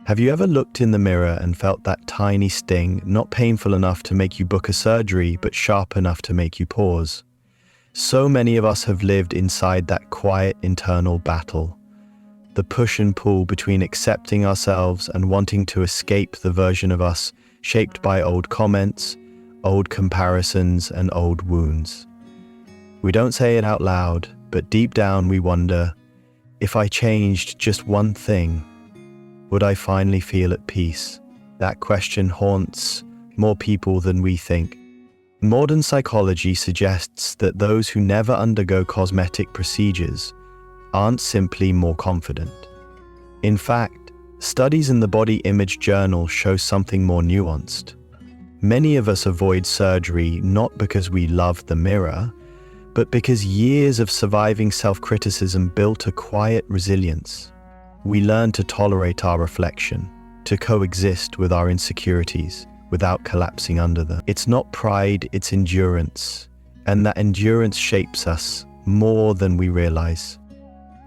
Have you ever looked in the mirror and felt that tiny sting, not painful enough to make you book a surgery, but sharp enough to make you pause? So many of us have lived inside that quiet internal battle. The push and pull between accepting ourselves and wanting to escape the version of us shaped by old comments, old comparisons, and old wounds. We don't say it out loud, but deep down we wonder, if I changed just one thing, would I finally feel at peace? That question haunts more people than we think. Modern psychology suggests that those who never undergo cosmetic procedures aren't simply more confident. In fact, studies in the Body Image Journal show something more nuanced. Many of us avoid surgery not because we love the mirror, but because years of surviving self-criticism built a quiet resilience. We learn to tolerate our reflection, to coexist with our insecurities without collapsing under them. It's not pride, it's endurance, and that endurance shapes us more than we realize.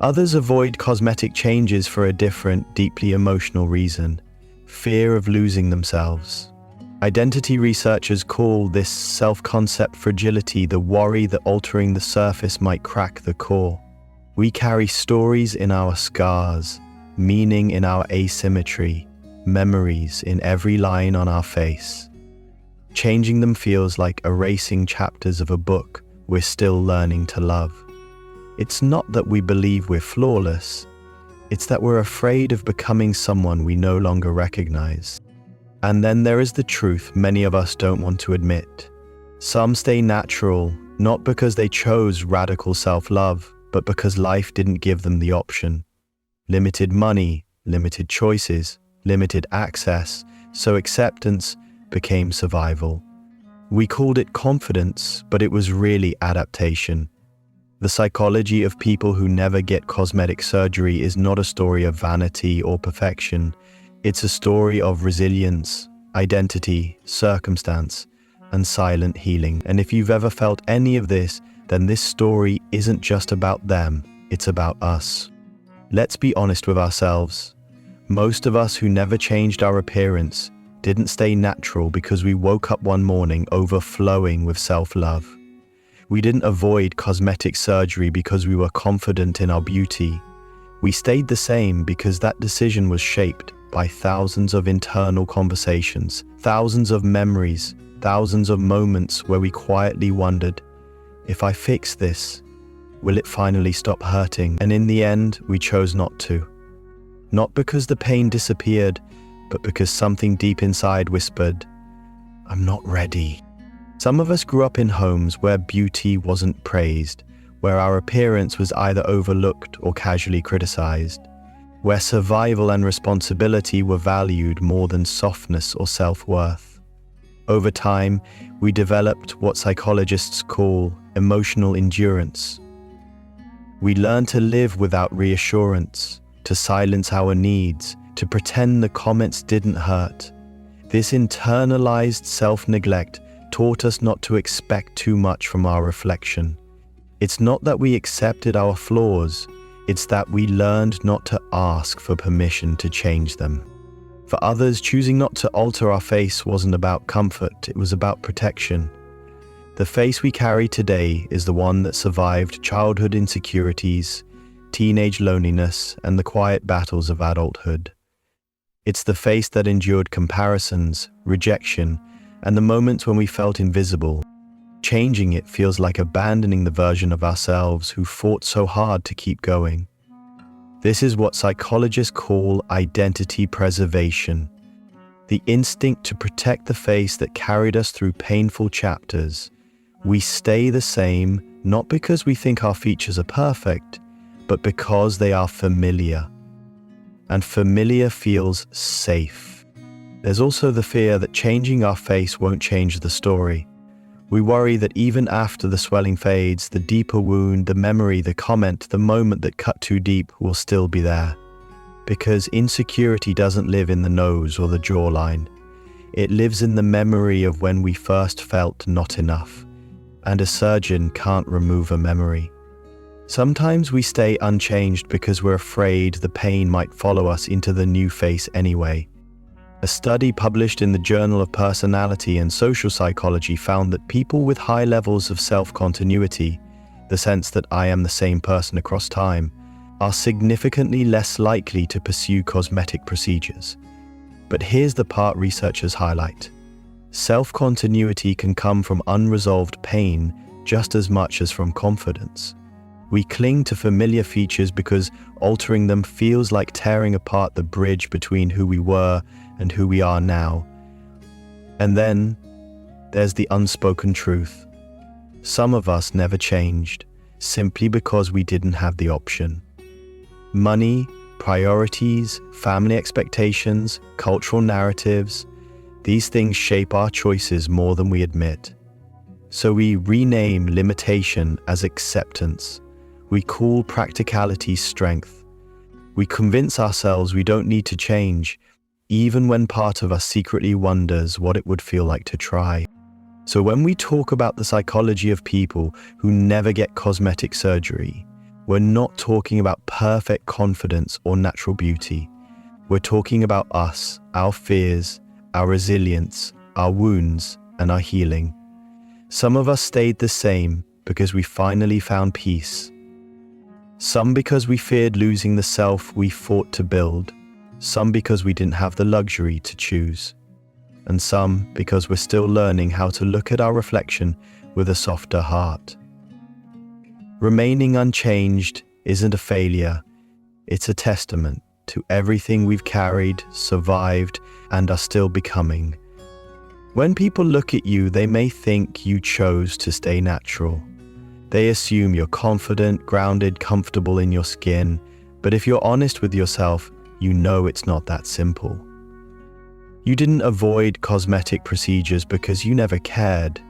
Others avoid cosmetic changes for a different, deeply emotional reason: fear of losing themselves. Identity researchers call this self-concept fragility, the worry that altering the surface might crack the core. We carry stories in our scars, meaning in our asymmetry, memories in every line on our face. Changing them feels like erasing chapters of a book we're still learning to love. It's not that we believe we're flawless, it's that we're afraid of becoming someone we no longer recognize. And then there is the truth many of us don't want to admit. Some stay natural, not because they chose radical self-love, but because life didn't give them the option. Limited money, limited choices, limited access, so acceptance became survival. We called it confidence, but it was really adaptation. The psychology of people who never get cosmetic surgery is not a story of vanity or perfection. It's a story of resilience, identity, circumstance, and silent healing. And if you've ever felt any of this, then this story isn't just about them, it's about us. Let's be honest with ourselves. Most of us who never changed our appearance didn't stay natural because we woke up one morning overflowing with self-love. We didn't avoid cosmetic surgery because we were confident in our beauty. We stayed the same because that decision was shaped by thousands of internal conversations, thousands of memories, thousands of moments where we quietly wondered, if I fix this, will it finally stop hurting? And in the end, we chose not to. Not because the pain disappeared, but because something deep inside whispered, I'm not ready. Some of us grew up in homes where beauty wasn't praised, where our appearance was either overlooked or casually criticized, where survival and responsibility were valued more than softness or self-worth. Over time, we developed what psychologists call emotional endurance. We learned to live without reassurance, to silence our needs, to pretend the comments didn't hurt. This internalized self-neglect taught us not to expect too much from our reflection. It's not that we accepted our flaws, it's that we learned not to ask for permission to change them. For others, choosing not to alter our face wasn't about comfort, it was about protection. The face we carry today is the one that survived childhood insecurities, teenage loneliness, and the quiet battles of adulthood. It's the face that endured comparisons, rejection, and the moments when we felt invisible. Changing it feels like abandoning the version of ourselves who fought so hard to keep going. This is what psychologists call identity preservation, the instinct to protect the face that carried us through painful chapters. We stay the same, not because we think our features are perfect, but because they are familiar. And familiar feels safe. There's also the fear that changing our face won't change the story. We worry that even after the swelling fades, the deeper wound, the memory, the comment, the moment that cut too deep will still be there. Because insecurity doesn't live in the nose or the jawline. It lives in the memory of when we first felt not enough. And a surgeon can't remove a memory. Sometimes we stay unchanged because we're afraid the pain might follow us into the new face anyway. A study published in the Journal of Personality and Social Psychology found that people with high levels of self-continuity, the sense that I am the same person across time, are significantly less likely to pursue cosmetic procedures. But here's the part researchers highlight. Self-continuity can come from unresolved pain just as much as from confidence. We cling to familiar features because altering them feels like tearing apart the bridge between who we were and who we are now. And then there's the unspoken truth. Some of us never changed, simply because we didn't have the option. Money, priorities, family expectations, cultural narratives, these things shape our choices more than we admit. So we rename limitation as acceptance. We call practicality strength. We convince ourselves we don't need to change, even when part of us secretly wonders what it would feel like to try. So when we talk about the psychology of people who never get cosmetic surgery, we're not talking about perfect confidence or natural beauty. We're talking about us, our fears, our resilience, our wounds, and our healing. Some of us stayed the same because we finally found peace. Some because we feared losing the self we fought to build. Some because we didn't have the luxury to choose. And some because we're still learning how to look at our reflection with a softer heart. Remaining unchanged isn't a failure. It's a testament to everything we've carried, survived, and are still becoming. When people look at you, they may think you chose to stay natural. They assume you're confident, grounded, comfortable in your skin. But if you're honest with yourself, you know it's not that simple. You didn't avoid cosmetic procedures because you never cared.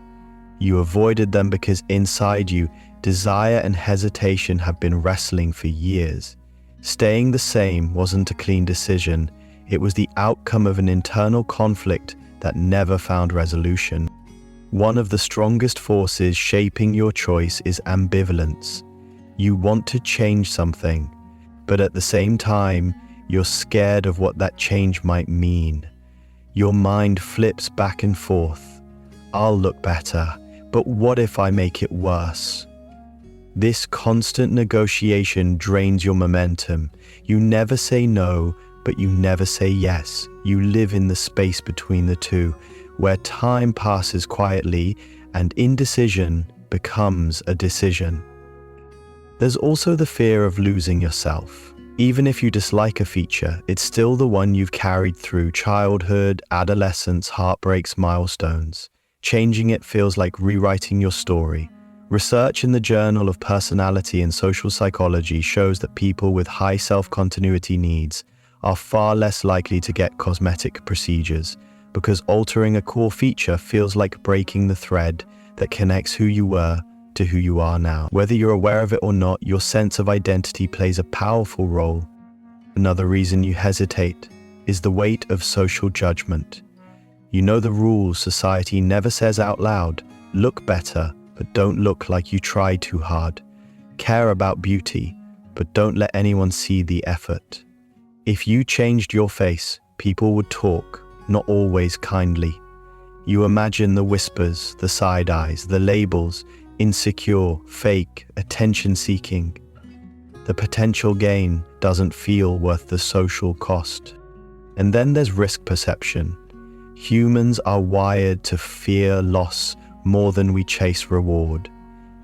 You avoided them because inside you, desire and hesitation have been wrestling for years. Staying the same wasn't a clean decision. It was the outcome of an internal conflict that never found resolution. One of the strongest forces shaping your choice is ambivalence. You want to change something, but at the same time, you're scared of what that change might mean. Your mind flips back and forth. I'll look better, but what if I make it worse? This constant negotiation drains your momentum. You never say no, but you never say yes. You live in the space between the two, where time passes quietly and indecision becomes a decision. There's also the fear of losing yourself. Even if you dislike a feature, it's still the one you've carried through childhood, adolescence, heartbreaks, milestones. Changing it feels like rewriting your story. Research in the Journal of Personality and Social Psychology shows that people with high self-continuity needs are far less likely to get cosmetic procedures because altering a core feature feels like breaking the thread that connects who you were to who you are now. Whether you're aware of it or not, your sense of identity plays a powerful role. Another reason you hesitate is the weight of social judgment. You know the rules society never says out loud. Look better, but don't look like you tried too hard. Care about beauty, but don't let anyone see the effort. If you changed your face, people would talk, not always kindly. You imagine the whispers, the side eyes, the labels, insecure, fake, attention-seeking. The potential gain doesn't feel worth the social cost. And then there's risk perception. Humans are wired to fear loss more than we chase reward.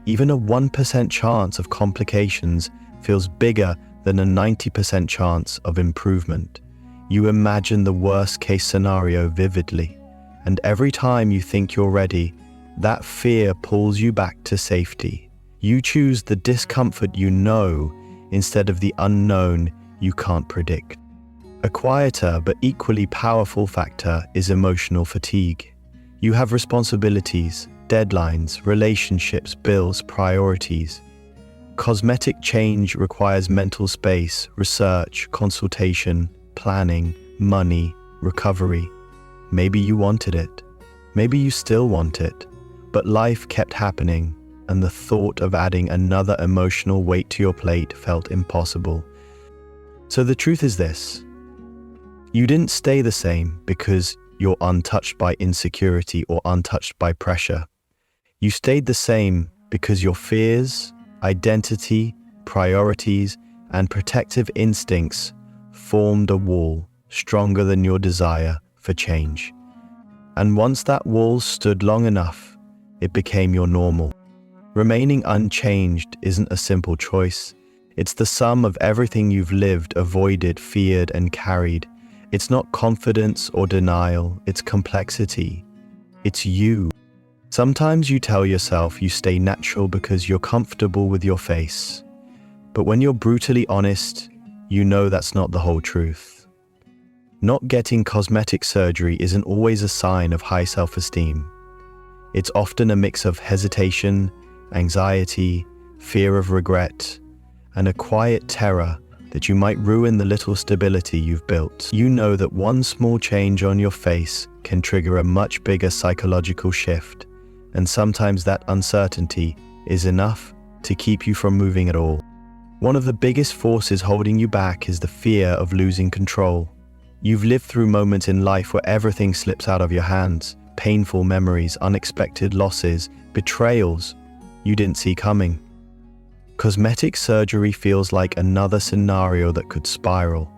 Even a 1% chance of complications feels bigger than a 90% chance of improvement. You imagine the worst-case scenario vividly, and every time you think you're ready, that fear pulls you back to safety. You choose the discomfort you know instead of the unknown you can't predict. A quieter but equally powerful factor is emotional fatigue. You have responsibilities, deadlines, relationships, bills, priorities. Cosmetic change requires mental space, research, consultation, planning, money, recovery. Maybe you wanted it. Maybe you still want it. But life kept happening. and the thought of adding another emotional weight to your plate felt impossible. So the truth is this: you didn't stay the same because you're untouched by insecurity or untouched by pressure. You stayed the same because your fears, identity, priorities, and protective instincts formed a wall stronger than your desire for change. And once that wall stood long enough, it became your normal. Remaining unchanged isn't a simple choice. It's the sum of everything you've lived, avoided, feared, and carried. It's not confidence or denial, it's complexity. It's you. Sometimes you tell yourself you stay natural because you're comfortable with your face. But when you're brutally honest, you know that's not the whole truth. Not getting cosmetic surgery isn't always a sign of high self-esteem. It's often a mix of hesitation, anxiety, fear of regret, and a quiet terror that you might ruin the little stability you've built. You know that one small change on your face can trigger a much bigger psychological shift, and sometimes that uncertainty is enough to keep you from moving at all. One of the biggest forces holding you back is the fear of losing control. You've lived through moments in life where everything slips out of your hands, painful memories, unexpected losses, betrayals you didn't see coming. Cosmetic surgery feels like another scenario that could spiral.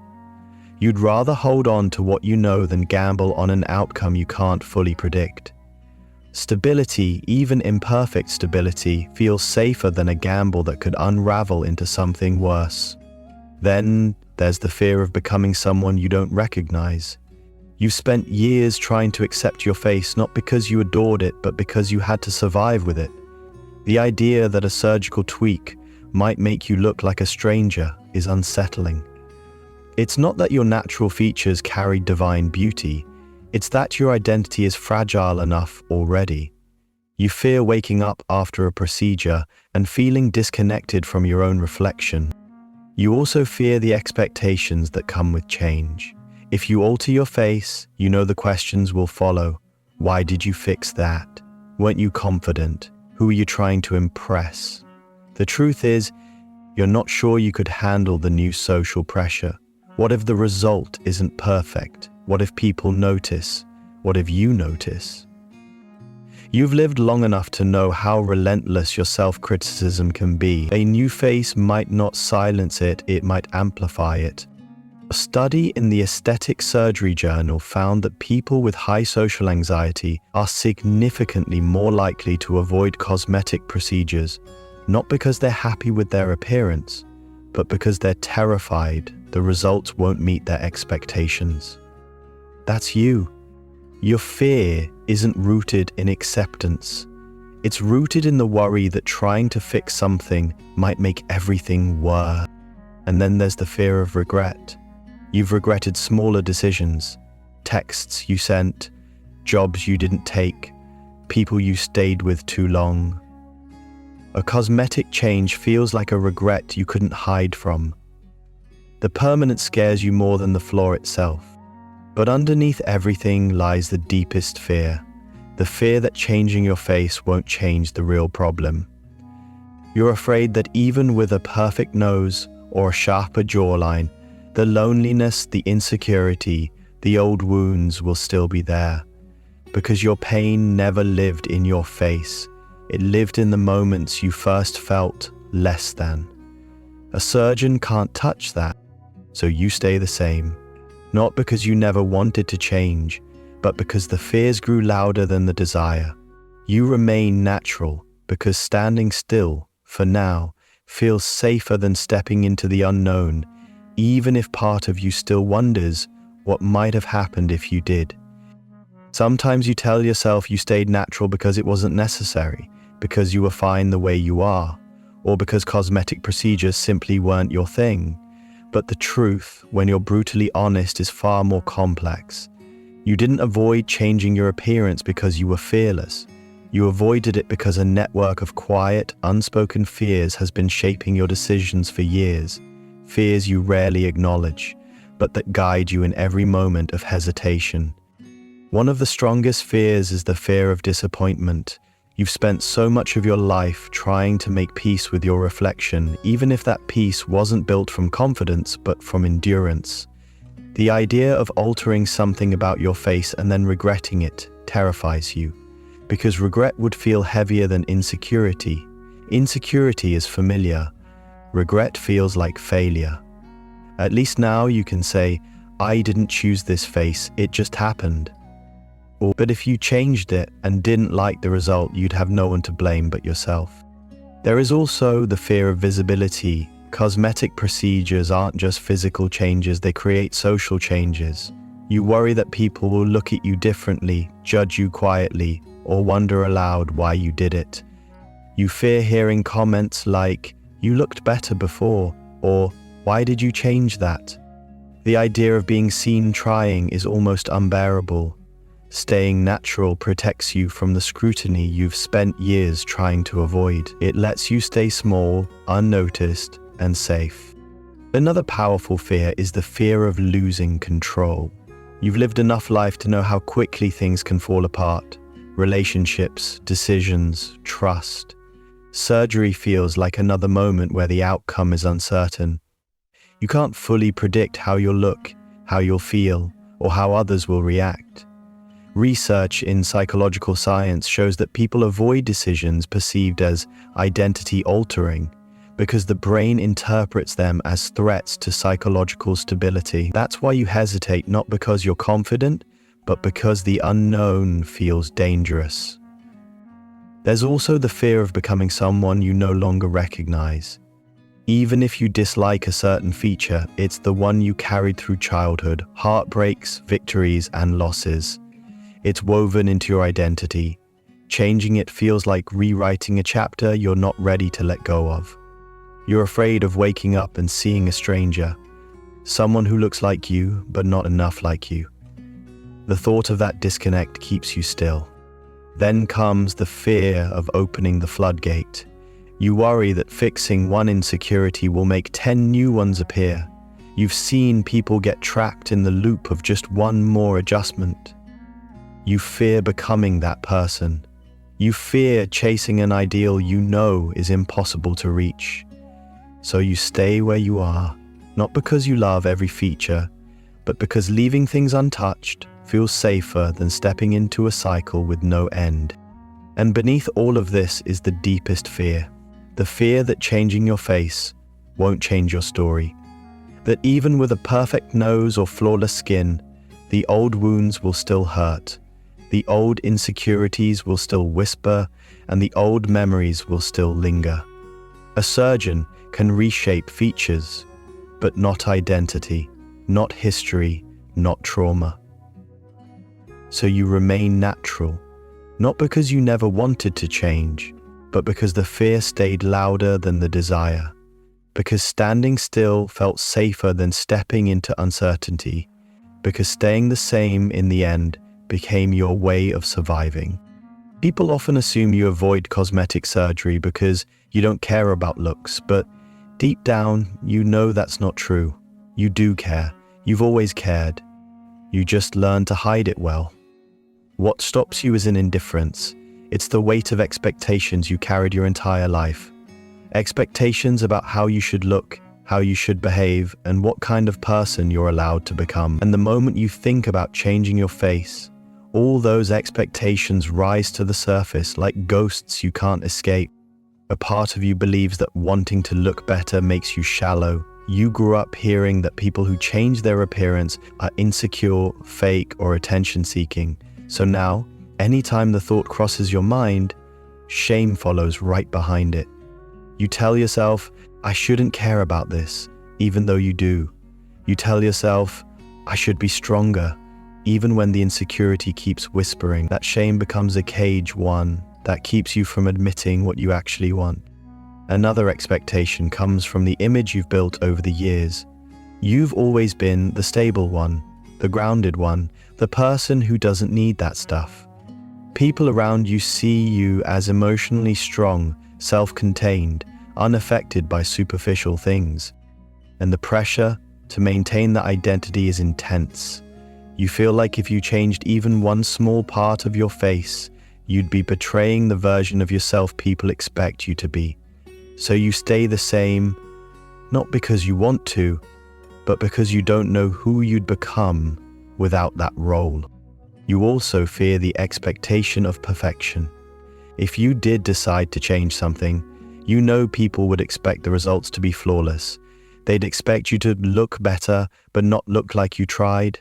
You'd rather hold on to what you know than gamble on an outcome you can't fully predict. Stability, even imperfect stability, feels safer than a gamble that could unravel into something worse. Then there's the fear of becoming someone you don't recognize. You've spent years trying to accept your face, not because you adored it, but because you had to survive with it. The idea that a surgical tweak might make you look like a stranger is unsettling. It's not that your natural features carry divine beauty, it's that your identity is fragile enough already. You fear waking up after a procedure and feeling disconnected from your own reflection. You also fear the expectations that come with change. If you alter your face, you know the questions will follow. Why did you fix that? Weren't you confident? Who are you trying to impress? The truth is, you're not sure you could handle the new social pressure. What if the result isn't perfect? What if people notice? What if you notice? You've lived long enough to know how relentless your self-criticism can be. A new face might not silence it, it might amplify it. A study in the Aesthetic Surgery Journal found that people with high social anxiety are significantly more likely to avoid cosmetic procedures, not because they're happy with their appearance, but because they're terrified the results won't meet their expectations. That's you. Your fear isn't rooted in acceptance. It's rooted in the worry that trying to fix something might make everything worse. And then there's the fear of regret. You've regretted smaller decisions, texts you sent, jobs you didn't take, people you stayed with too long. A cosmetic change feels like a regret you couldn't hide from. The permanent scares you more than the flaw itself. But underneath everything lies the deepest fear, the fear that changing your face won't change the real problem. You're afraid that even with a perfect nose or a sharper jawline, the loneliness, the insecurity, the old wounds will still be there. Because your pain never lived in your face. It lived in the moments you first felt less than. A surgeon can't touch that, so you stay the same. Not because you never wanted to change, but because the fears grew louder than the desire. You remain natural because standing still, for now, feels safer than stepping into the unknown, even if part of you still wonders what might have happened if you did. Sometimes you tell yourself you stayed natural because it wasn't necessary, because you were fine the way you are, or because cosmetic procedures simply weren't your thing. But the truth, when you're brutally honest, is far more complex. You didn't avoid changing your appearance because you were fearless. You avoided it because a network of quiet, unspoken fears has been shaping your decisions for years. Fears you rarely acknowledge, but that guide you in every moment of hesitation. One of the strongest fears is the fear of disappointment. You've spent so much of your life trying to make peace with your reflection, even if that peace wasn't built from confidence, but from endurance. The idea of altering something about your face and then regretting it terrifies you, because regret would feel heavier than insecurity. Insecurity is familiar. Regret feels like failure. At least now you can say, I didn't choose this face, it just happened. But if you changed it and didn't like the result, you'd have no one to blame but yourself. There is also the fear of visibility. Cosmetic procedures aren't just physical changes, they create social changes. You worry that people will look at you differently, judge you quietly, or wonder aloud why you did it. You fear hearing comments like, "You looked better before," or "Why did you change that?" The idea of being seen trying is almost unbearable. Staying natural protects you from the scrutiny you've spent years trying to avoid. It lets you stay small, unnoticed, and safe. Another powerful fear is the fear of losing control. You've lived enough life to know how quickly things can fall apart. Relationships, decisions, trust. Surgery feels like another moment where the outcome is uncertain. You can't fully predict how you'll look, how you'll feel, or how others will react. Research in psychological science shows that people avoid decisions perceived as identity-altering because the brain interprets them as threats to psychological stability. That's why you hesitate, not because you're confident, but because the unknown feels dangerous. There's also the fear of becoming someone you no longer recognize. Even if you dislike a certain feature, it's the one you carried through childhood, heartbreaks, victories, and losses. It's woven into your identity. Changing it feels like rewriting a chapter you're not ready to let go of. You're afraid of waking up and seeing a stranger, someone who looks like you, but not enough like you. The thought of that disconnect keeps you still. Then comes the fear of opening the floodgate. You worry that fixing one insecurity will make 10 new ones appear. You've seen people get trapped in the loop of just one more adjustment. You fear becoming that person. You fear chasing an ideal you know is impossible to reach. So you stay where you are, not because you love every feature, but because leaving things untouched feels safer than stepping into a cycle with no end. And beneath all of this is the deepest fear. The fear that changing your face won't change your story. That even with a perfect nose or flawless skin, the old wounds will still hurt. The old insecurities will still whisper, and the old memories will still linger. A surgeon can reshape features, but not identity, not history, not trauma. So you remain natural, not because you never wanted to change, but because the fear stayed louder than the desire, because standing still felt safer than stepping into uncertainty, because staying the same in the end became your way of surviving. People often assume you avoid cosmetic surgery because you don't care about looks, but deep down, you know that's not true. You do care. You've always cared. You just learn to hide it well. What stops you isn't indifference. It's the weight of expectations you carried your entire life. Expectations about how you should look, how you should behave, and what kind of person you're allowed to become. And the moment you think about changing your face, all those expectations rise to the surface like ghosts you can't escape. A part of you believes that wanting to look better makes you shallow. You grew up hearing that people who change their appearance are insecure, fake, or attention-seeking. So now, anytime the thought crosses your mind, shame follows right behind it. You tell yourself, I shouldn't care about this, even though you do. You tell yourself, I should be stronger, even when the insecurity keeps whispering. That shame becomes a cage, one that keeps you from admitting what you actually want. Another expectation comes from the image you've built over the years. You've always been the stable one, the grounded one, the person who doesn't need that stuff. People around you see you as emotionally strong, self-contained, unaffected by superficial things. And the pressure to maintain that identity is intense. You feel like if you changed even one small part of your face, you'd be betraying the version of yourself people expect you to be. So you stay the same, not because you want to, but because you don't know who you'd become without that role. You also fear the expectation of perfection. If you did decide to change something, you know people would expect the results to be flawless. They'd expect you to look better, but not look like you tried.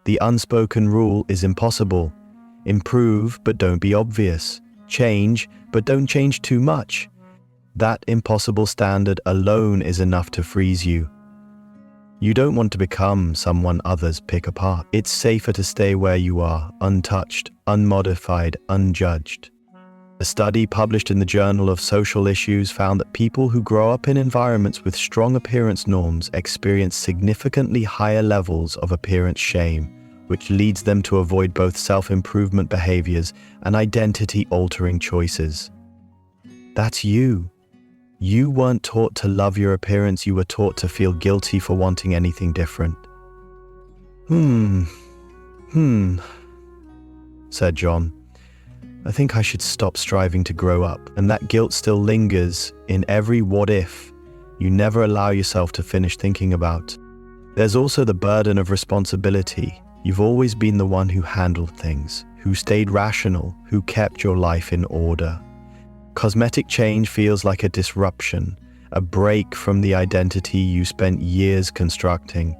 The unspoken rule is impossible. Improve, but don't be obvious. Change, but don't change too much. That impossible standard alone is enough to freeze you. You don't want to become someone others pick apart. It's safer to stay where you are, untouched, unmodified, unjudged. A study published in the Journal of Social Issues found that people who grow up in environments with strong appearance norms experience significantly higher levels of appearance shame, which leads them to avoid both self-improvement behaviors and identity-altering choices. That's you. You weren't taught to love your appearance, you were taught to feel guilty for wanting anything different. Said John. I think I should stop striving to grow up, and that guilt still lingers in every what if you never allow yourself to finish thinking about. There's also the burden of responsibility. You've always been the one who handled things, who stayed rational, who kept your life in order. Cosmetic change feels like a disruption, a break from the identity you spent years constructing.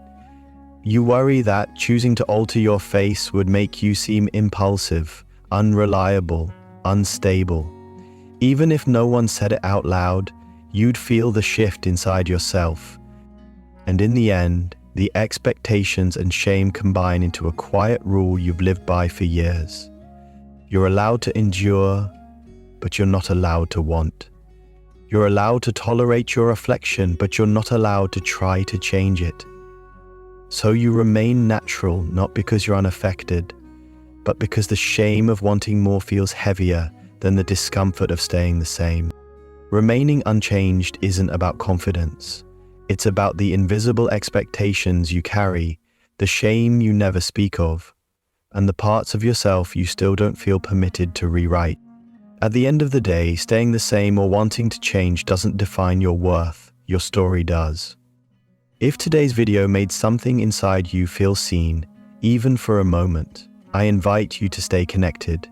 You worry that choosing to alter your face would make you seem impulsive, unreliable, unstable. Even if no one said it out loud, you'd feel the shift inside yourself. And in the end, the expectations and shame combine into a quiet rule you've lived by for years. You're allowed to endure, but you're not allowed to want. You're allowed to tolerate your reflection, but you're not allowed to try to change it. So you remain natural, not because you're unaffected, but because the shame of wanting more feels heavier than the discomfort of staying the same. Remaining unchanged isn't about confidence. It's about the invisible expectations you carry, the shame you never speak of, and the parts of yourself you still don't feel permitted to rewrite. At the end of the day, staying the same or wanting to change doesn't define your worth, your story does. If today's video made something inside you feel seen, even for a moment, I invite you to stay connected.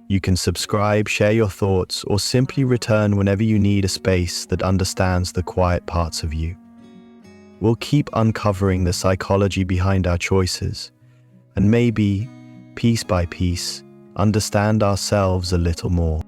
You can subscribe, share your thoughts, or simply return whenever you need a space that understands the quiet parts of you. We'll keep uncovering the psychology behind our choices, and maybe, piece by piece, understand ourselves a little more.